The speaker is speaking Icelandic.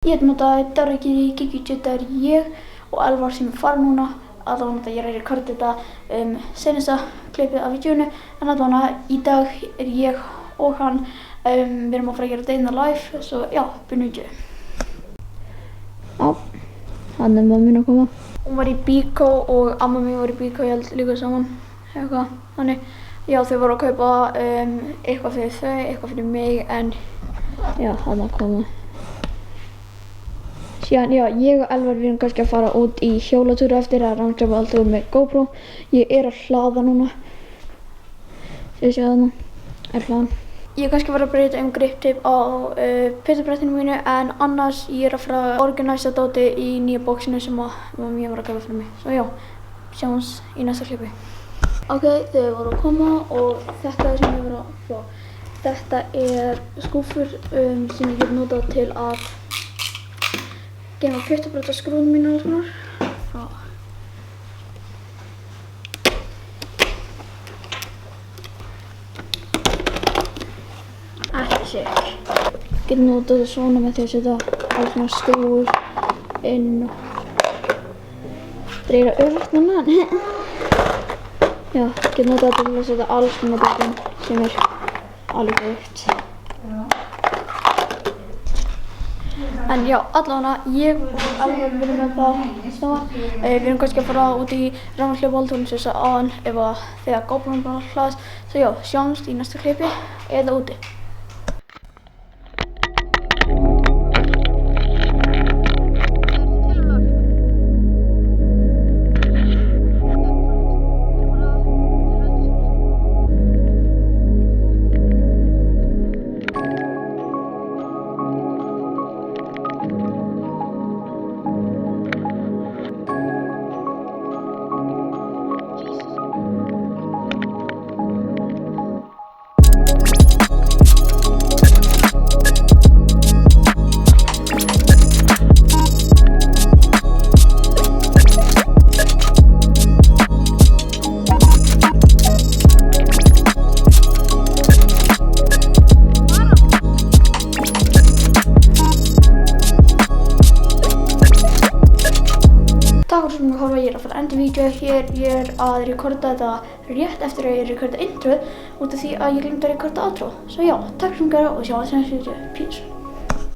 Ég heiti Móta, þetta er ekki Kiki, þetta er ég og Elvar sem fara núna. Allavega ég er að rekorda þetta senasta klippið af vídeónu. En allavega í dag er ég og hann, við erum að fara að gera Day in the Life, svo já, byrjum vídeó. Já, hann er mamma mín að koma. Hún var í bíkó og amma mín var í bíkó, ég held líka saman, eitthvað, þannig. Já, þau voru að kaupa eitthvað fyrir þau, eitthvað fyrir mig, en já, hann að koma. Síðan, já, ég og Elvar við erum kannski að fara út í hjólatúra eftir að rannsaka alltaf með GoPro. Ég er að hlaða núna. Séu þarna, er hlaðan. Ég er kannski að fara að breyta grip tape á pizzabrettinu mínu, en annars ég er að fara að organisa dóti í nýja bóksinu sem mamma mín var að kaupa fyrir mig. Svo já, sjáumst í næsta klippi. Ok, þau voru að koma og þetta er sem ég var að fá. Þetta er skúffur sem ég get notað til að geyma pizzabrauð skrúðum mínu og svona. Ekki sick. Get notað svona með því að setja alls svona skrúfur inn og dreira öfugt núna. Já, get notað þetta til að setja alls svona bílum sem er alveg öfugt. En já, allavega ég og Elvar við erum með það snáða. Við erum kannski að fara út í rafmagnshlaupahaldstöðina sem ég sagði áðan þegar GoPro'n bara hlaðast. Svo já, sjáumst í næsta klippi eða úti. Takk fyrir að horfa, ég er að fara að enda vídeó hér. Ég er að rekorda þetta rétt eftir að ég rekorda introð út af því að ég glemdi að rekorda outro. Svo já, takk fyrir að horfa og sjáumst í næsta vídeó. Peace.